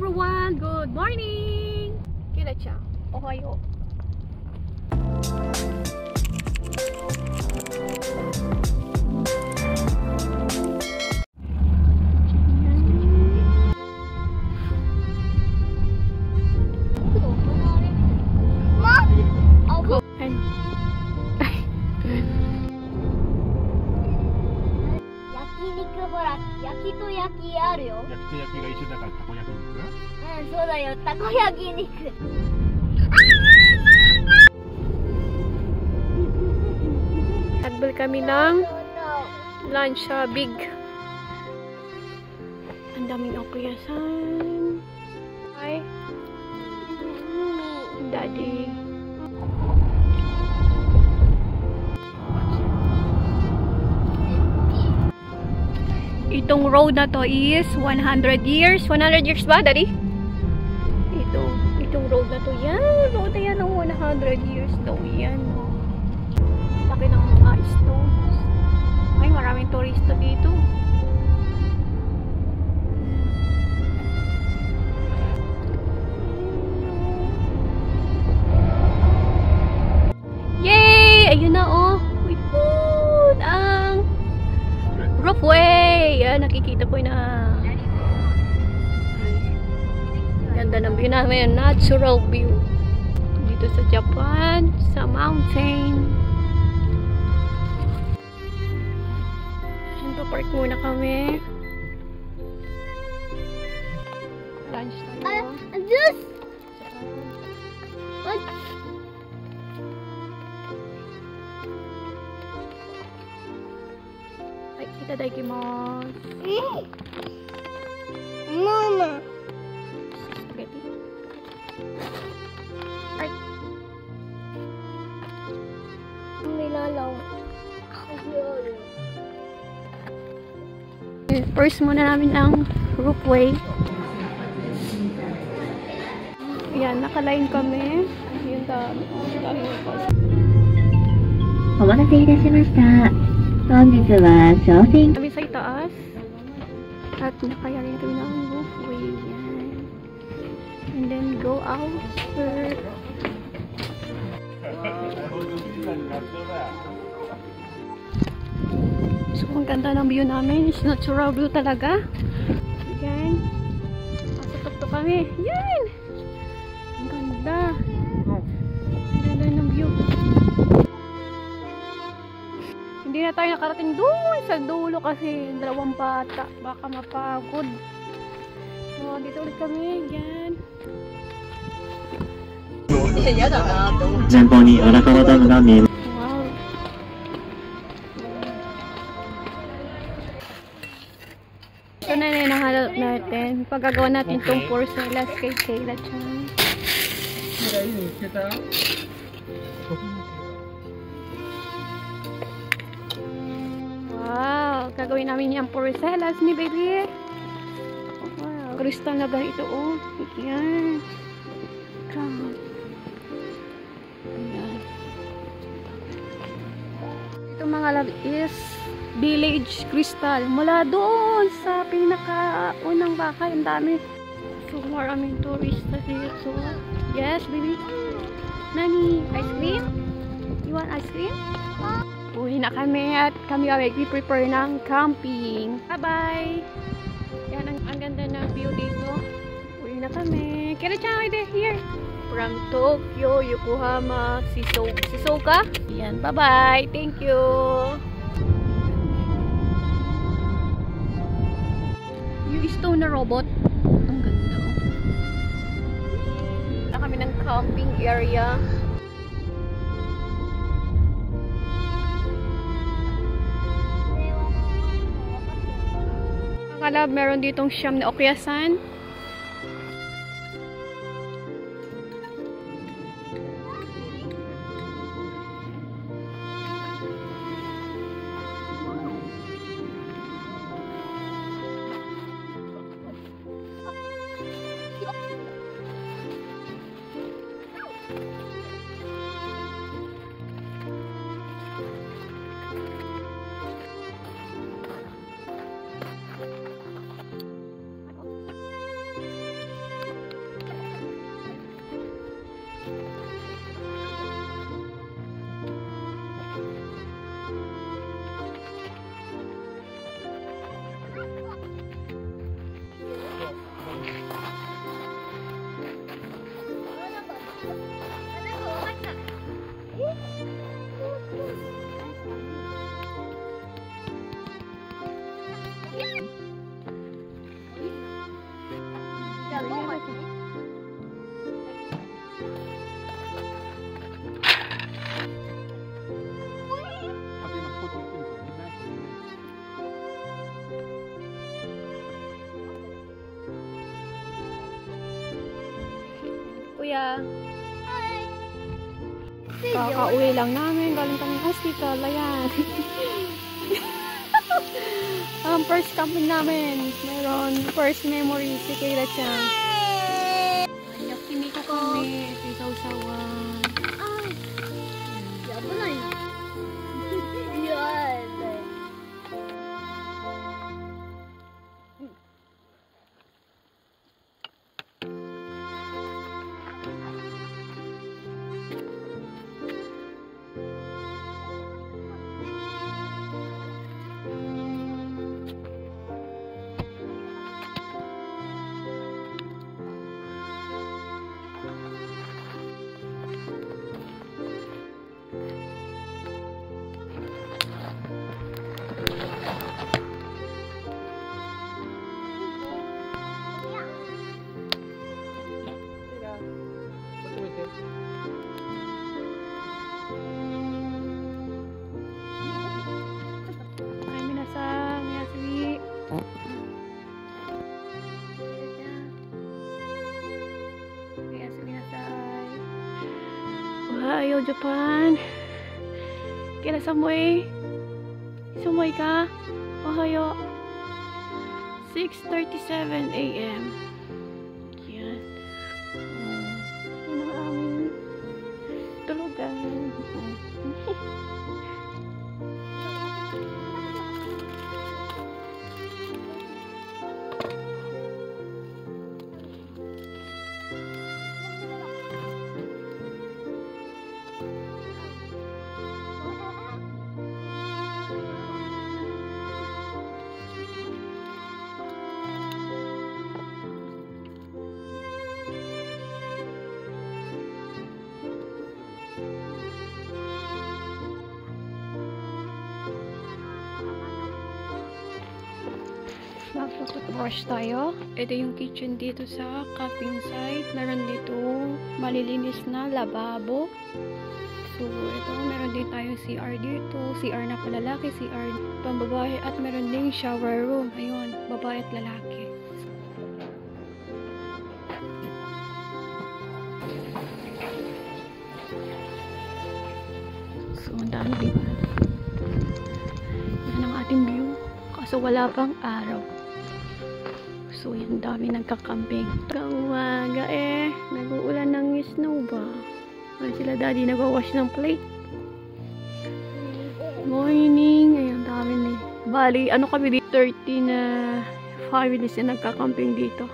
everyone! Good morning! Kiracha, ohayo. Nagbili kami ng lunch sa Big. Ang daming okuyasan. Hi. Daddy. Itong road na to is 100 years. 100 years ba, Daddy? Itong road na to. Yan. Road na yan ng 100 years daw. Yan. Laki ng mga stones. Ay, maraming turista dito. Yay! Ayun na, oh. Wait, ang roofway. Yan, nakikita ko na. Ganda ng view namin. Natural view. Dito sa Japan. Sa mountain. Park muna kami. Lunch tayo. Juice! Ay, itadakimasu. Mama! Spaghetti. Alright. Nilalaw. First muna namin ang roofway. Ayan, naka-line kami. Yung dami. Kami sa itaas. At nakayarin kami ng roofway. Yan. And then go out. So, ang ganda ng view namin. It's natural view talaga. Yan. Pasok kami. Yan! Ang ganda. Ang ganda ng view. Hindi na tayo nakarating doon sa dulo kasi dalawang bata. Baka mapagod. So, dito ulit kami. Yan. 前方に荒川ダムが見えます。 Ito na yung nahanap natin. Pagagawa natin itong porcelas kay Kayla Chan. Wow! Gagawin namin yung porcelas ni baby. Wow! Crystal na ganito, oh. Yan. Come. Ayan. Ito mga love is village crystal. Mula doon sa pinaka-unang bahay. Ang dami. So, maraming turista dito. So, yes, baby. Nani, ice cream? You want ice cream? Uwi na kami at kami mag-prepare ng camping. Bye-bye! Yan, ang ganda ng view dito. Uwi na kami. Kira-chan, here. From Tokyo, Yokohama, Shizuoka. Yan, bye-bye. Thank you. Yung stone na robot. Ang ganda, oh. Wala kami ng camping area. Mga love, meron ditong siyam na okuyasan. Kuya. Hi. Kakauwi lang namin. Galing kami hospital. Ayan. First camping namin. Meron first memory si Kayla Chan. Ayan, kiniko kami. Ito yung sausawan. Yaman na yun. Yan. Ay, minasang. Yasui. Yasui minasai. Ohayo, Japan. Kira samoy. Sumoy ka? Ohayo. 6:37 AM. Yan. Yan ang aming tulugan. Magtututbrush tayo. Ito yung kitchen dito sa camping site. Meron dito malilinis na lababo. So, ito, meron din tayong CR dito. CR na palalaki, CR pambabae, at meron ding shower room. Ayun, babae at lalaki. So, ang dami, diba? Yan ang ating view. Kaso wala pang araw. So, yan dami nagkakamping. Umaga nag-uulan ng snow ba? Ay, sila daddy nag-wash ng plate. Morning. Ayan, dami na. Bali, ano kami dito? 30 na families na nagkakamping dito.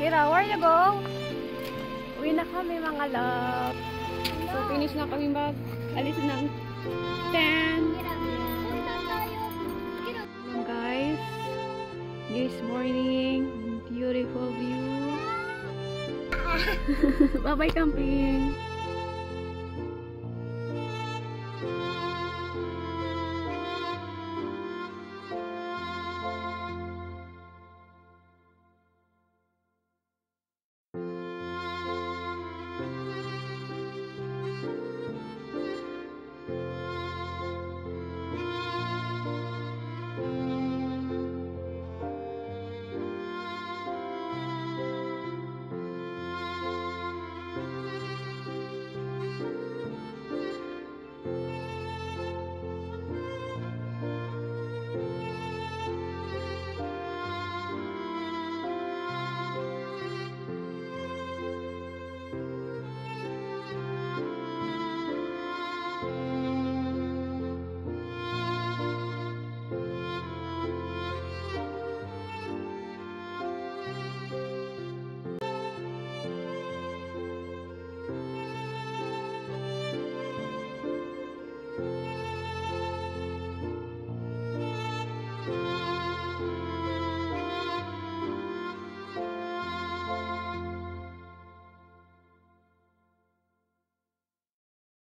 Kira, where you go? Uwi na kami mga love. So, finish na kami alis ng 10. Guys, this morning, beautiful view. Bye bye camping.